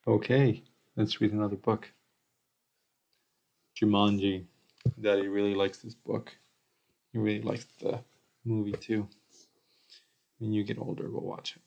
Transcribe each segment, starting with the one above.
Okay, let's read another book. Jumanji. Daddy really likes this book. He really likes the movie too. When you get older, we'll watch it.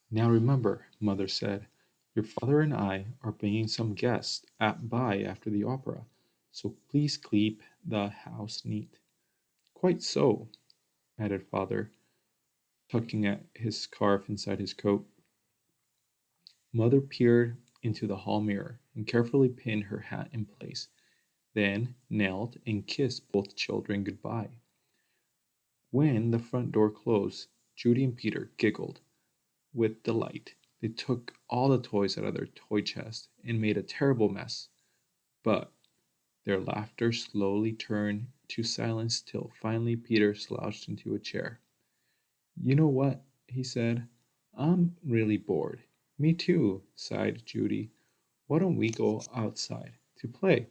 Now remember, Mother said, your father and I are bringing some guests by after the opera, so please keep the house neat. Quite so, added Father, tucking at his scarf inside his coat. Mother peered into the hall mirror and carefully pinned her hat in place, then knelt and kissed both children good-bye. When the front door closed, Judy and Peter giggled with delight. They took all the toys out of their toy chest and made a terrible mess, but their laughter slowly turned to silence till finally Peter slouched into a chair. You know what? He said. I'm really bored. Me too, sighed Judy. Why don't we go outside to play?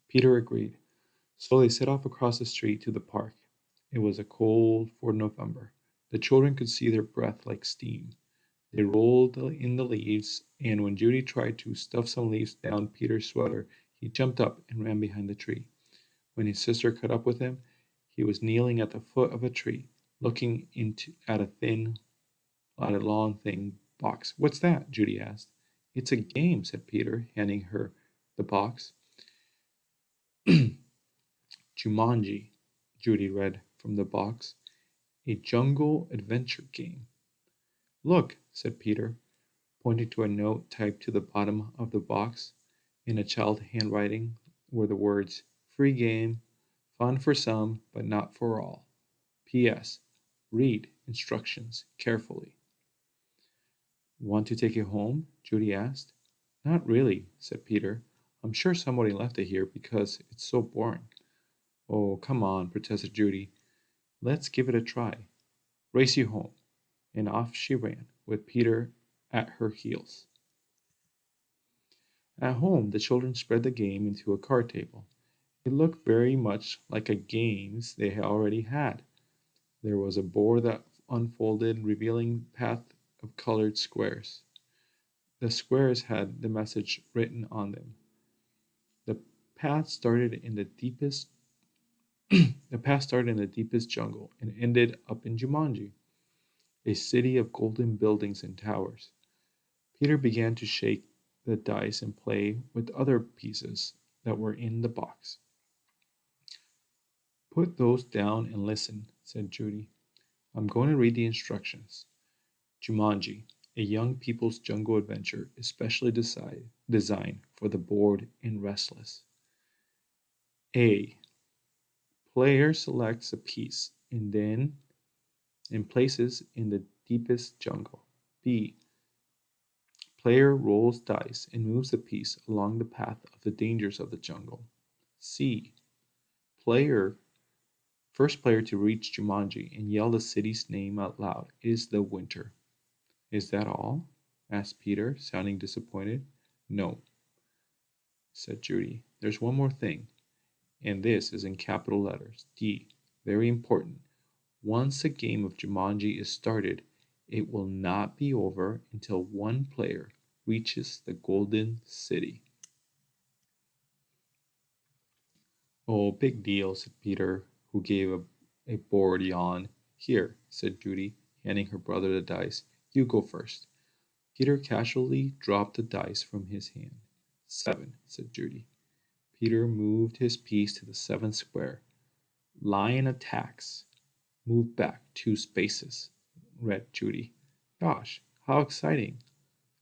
Peter agreed. So they set off across the street to the park. It was a cold for November. The children could see their breath like steam. They rolled in the leaves, and when Judy tried to stuff some leaves down Peter's sweater, he jumped up and ran behind the tree. When his sister caught up with him, he was kneeling at the foot of a tree, looking into at a long thin box. What's that? Judy asked. It's a game, said Peter, handing her the box. Jumanji, Judy read from the box, a jungle adventure game. Look, said Peter, pointing to a note typed to the bottom of the box. In a child handwriting were the words, free game, fun for some, but not for all. P.S. Read instructions carefully. Want to take it home? Judy asked. Not really, said Peter. I'm sure somebody left it here because it's so boring. Oh, come on, protested Judy. Let's give it a try. Race you home. And off she ran, with Peter at her heels. At home, the children spread the game into a card table. It looked very much like a games they had already had. There was a board that unfolded, revealing a path of colored squares. The squares had the message written on them. The path started in the deepest the path started in the deepest jungle and ended up in Jumanji, a city of golden buildings and towers. Peter began to shake the dice and play with other pieces that were in the box. Put those down and listen, said Judy. I'm going to read the instructions. Jumanji, a young people's jungle adventure especially designed for the bored and restless. A. Player selects a piece and places in the deepest jungle. B. Player rolls dice and moves the piece along the path of the dangers of the jungle. C. Player First player to reach Jumanji and yell the city's name out loud is the winner. Is that all? Asked Peter, sounding disappointed. No, said Judy. There's one more thing, and this is in capital letters. D. Very important. Once a game of Jumanji is started, it will not be over until one player reaches the Golden City. Oh, big deal, said Peter, who gave a bored yawn. Here, said Judy, handing her brother the dice. You go first. Peter casually dropped the dice from his hand. 7, said Judy. Peter moved his piece to the seventh square. Lion attacks. Move back 2 spaces, read Judy. Gosh, how exciting,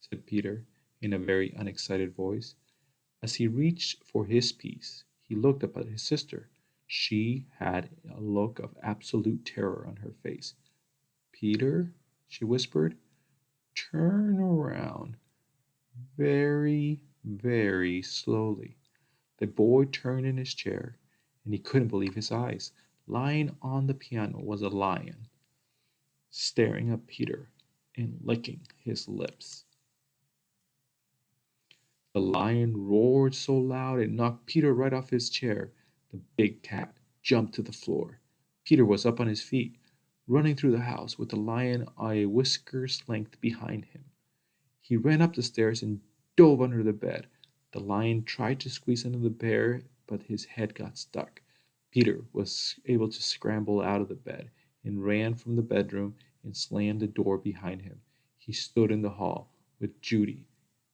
said Peter in a very unexcited voice. As he reached for his piece, he looked up at his sister. She had a look of absolute terror on her face. Peter, she whispered, turn around very, very slowly. The boy turned in his chair, and he couldn't believe his eyes. Lying on the piano was a lion, staring at Peter and licking his lips. The lion roared so loud it knocked Peter right off his chair. The big cat jumped to the floor. Peter was up on his feet, running through the house with the lion a whisker's length behind him. He ran up the stairs and dove under the bed. The lion tried to squeeze under the bear, but his head got stuck. Peter was able to scramble out of the bed and ran from the bedroom and slammed the door behind him. He stood in the hall with Judy,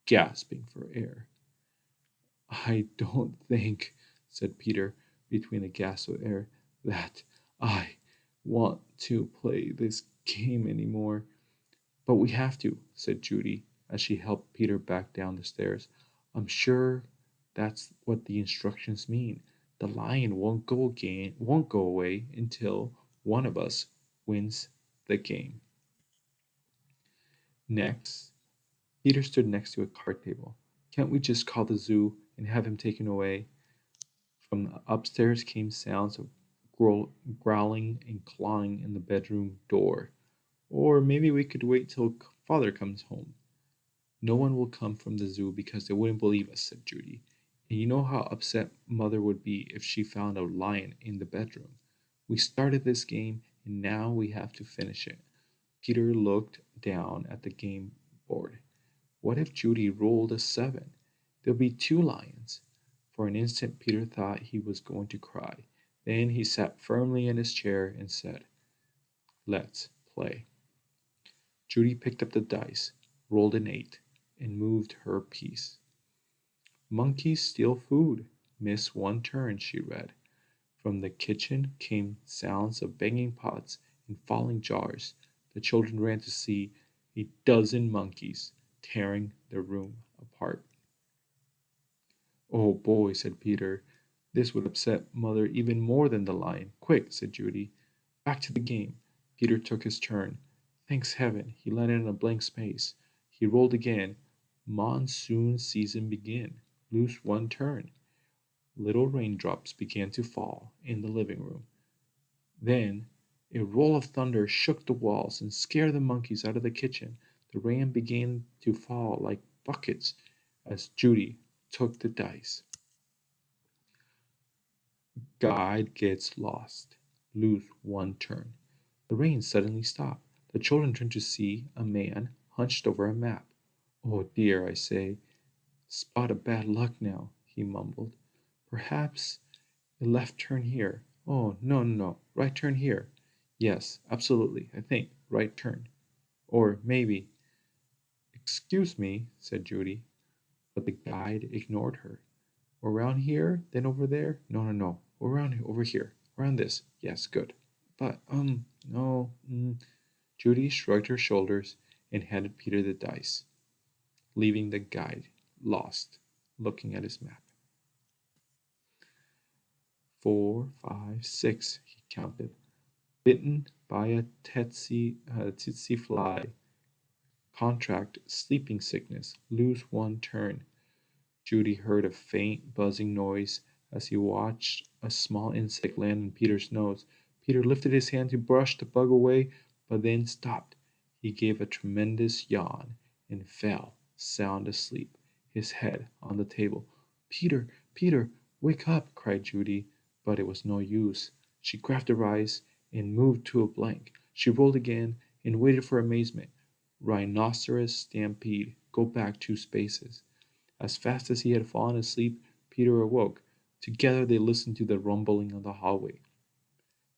gasping for air. "I don't think," said Peter, between the gasps of air, "that I want to play this game anymore." "But we have to," said Judy, as she helped Peter back down the stairs. "I'm sure that's what the instructions mean. The lion won't go away until one of us wins the game." Next, Peter stood next to a card table. "Can't we just call the zoo and have him taken away?" From the upstairs came sounds of growling and clawing in the bedroom door. "Or maybe we could wait till father comes home." "No one will come from the zoo because they wouldn't believe us," said Judy. "And you know how upset mother would be if she found a lion in the bedroom. We started this game and now we have to finish it." Peter looked down at the game board. What if Judy rolled a 7? There'll be two lions. For an instant Peter thought he was going to cry. Then he sat firmly in his chair and said, "Let's play." Judy picked up the dice, rolled an 8, and moved her piece. "Monkeys steal food. Miss one turn," she read. From the kitchen came sounds of banging pots and falling jars. The children ran to see a dozen monkeys tearing the room apart. "Oh boy," said Peter. "This would upset mother even more than the lion." "Quick," said Judy. "Back to the game." Peter took his turn. Thanks heaven, he landed in a blank space. He rolled again. "Monsoon season begin. Lose one turn." Little raindrops began to fall in the living room. Then a roll of thunder shook the walls and scared the monkeys out of the kitchen. The rain began to fall like buckets as Judy took the dice. Guide gets lost. Lose one turn. The rain suddenly stopped. The children turned to see a man hunched over a map. "Oh dear, I say, spot of bad luck now," he mumbled. "Perhaps a left turn here. Oh, no, no, no, right turn here. Yes, absolutely, I think, right turn. Or maybe—" "Excuse me," said Judy, but the guide ignored her. "Around here, then over there? No, no, no. Around over here. Around this. Yes, good. But, no. Judy shrugged her shoulders and handed Peter the dice, leaving the guide lost, looking at his map. 4, 5, 6, he counted. Bitten by a tsetse fly. Contract sleeping sickness. Lose one turn. Judy heard a faint buzzing noise as he watched a small insect land on Peter's nose. Peter lifted his hand to brush the bug away, but then stopped. He gave a tremendous yawn and fell sound asleep, his head on the table. "Peter, Peter, wake up!" cried Judy, but it was no use. She grabbed the rice and moved to a blank. She rolled again and waited for amazement. Rhinoceros stampede. Go back 2 spaces. As fast as he had fallen asleep, Peter awoke. Together they listened to the rumbling of the hallway.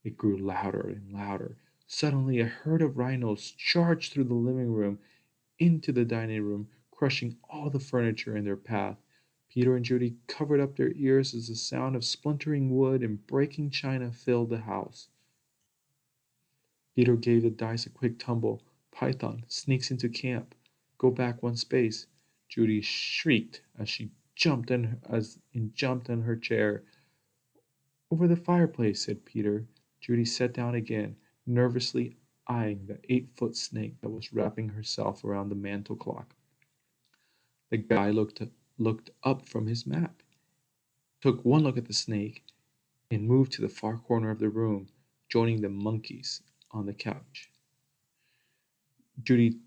It grew louder and louder. Suddenly a herd of rhinos charged through the living room into the dining room, crushing all the furniture in their path. Peter and Judy covered up their ears as the sound of splintering wood and breaking china filled the house. Peter gave the dice a quick tumble. "Python sneaks into camp. Go back 1 space." Judy shrieked as she jumped on her chair. "Over the fireplace," said Peter. Judy sat down again, nervously eyeing the 8-foot snake that was wrapping herself around the mantel clock. The guy looked up from his map, took one look at the snake, and moved to the far corner of the room, joining the monkeys on the couch. Judy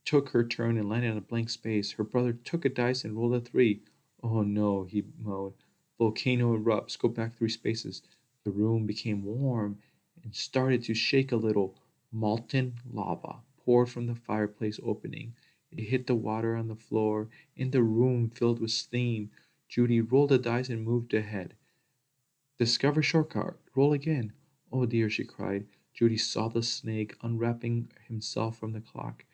took her turn and landed on a blank space. Her brother took a dice and rolled a 3. Oh no, he moaned. Volcano erupts. Go back 3 spaces. The room became warm and started to shake a little. Molten lava poured from the fireplace opening. It hit the water on the floor, and the room filled with steam. Judy rolled the dice and moved ahead. Discover shortcut. Roll again. Oh dear, she cried. Judy saw the snake unwrapping himself from the clock.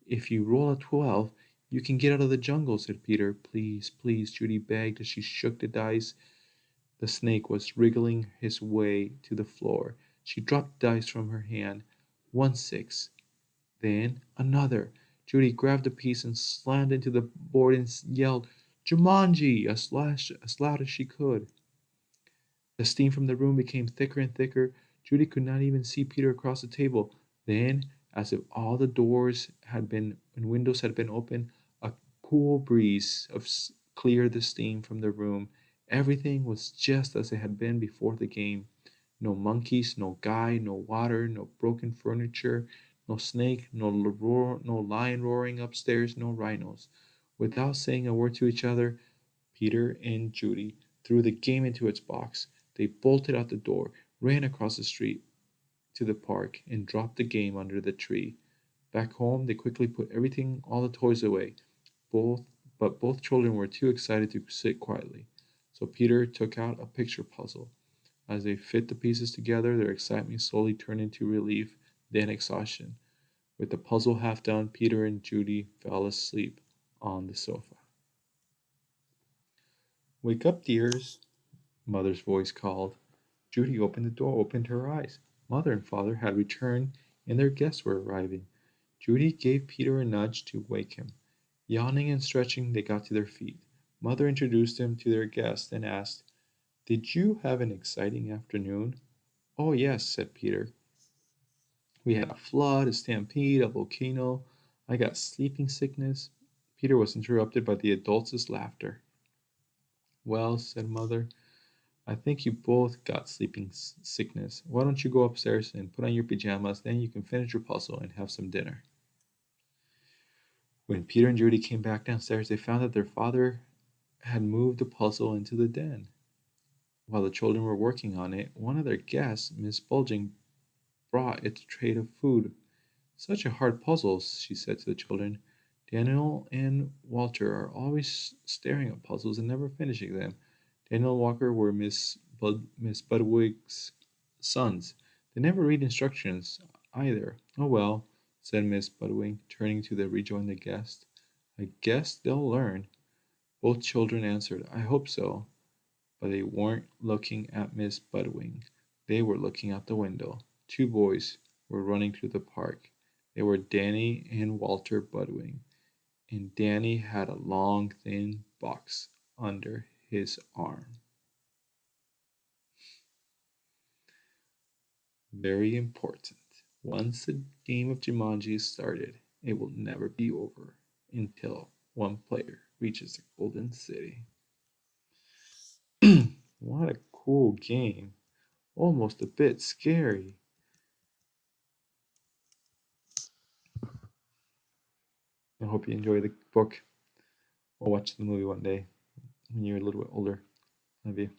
If you roll a 12, you can get out of the jungle, said Peter. Please, please, Judy begged as she shook the dice. The snake was wriggling his way to the floor. She dropped the dice from her hand. 1 6. Then another. Judy grabbed a piece and slammed into the board and yelled, Jumanji! As loud as she could. The steam from the room became thicker and thicker. Judy could not even see Peter across the table. Then, as if all the doors had been and windows had been opened, a cool breeze cleared the steam from the room. Everything was just as it had been before the game. No monkeys, no guy, no water, no broken furniture, no snake, no lion roaring upstairs, no rhinos. Without saying a word to each other, Peter and Judy threw the game into its box. They bolted out the door, ran across the street to the park, and dropped the game under the tree. Back home, they quickly put all the toys away. Both, but both children were too excited to sit quietly. So Peter took out a picture puzzle. As they fit the pieces together, their excitement slowly turned into relief, then exhaustion. With the puzzle half done, Peter and Judy fell asleep on the sofa. Wake up, dears, Mother's voice called. Judy opened her eyes. Mother and Father had returned, and their guests were arriving. Judy gave Peter a nudge to wake him. Yawning and stretching, they got to their feet. Mother introduced them to their guests and asked, Did you have an exciting afternoon? Oh, yes, said Peter. We had a flood, a stampede, a volcano. I got sleeping sickness. Peter was interrupted by the adults' laughter. Well, said Mother, I think you both got sleeping sickness. Why don't you go upstairs and put on your pajamas? Then you can finish your puzzle and have some dinner. When Peter and Judy came back downstairs, they found that their father had moved the puzzle into the den. While the children were working on it, one of their guests, Miss Bulging, brought its tray of food. Such a hard puzzle, she said to the children. Daniel and Walter are always staring at puzzles and never finishing them. Daniel and Walker were Miss Budwig's sons. They never read instructions either. Oh well, said Miss Budwig, turning to the rejoined guest. I guess they'll learn. Both children answered, I hope so. But they weren't looking at Miss Budwig. They were looking out the window. 2 boys were running through the park. They were Danny and Walter Budwig, and Danny had a long, thin box under his arm. Very important. Once the game of Jumanji is started, it will never be over until one player reaches the Golden City. What a cool game. Almost a bit scary. I hope you enjoy the book. Or watch the movie one day when you're a little bit older. Love you.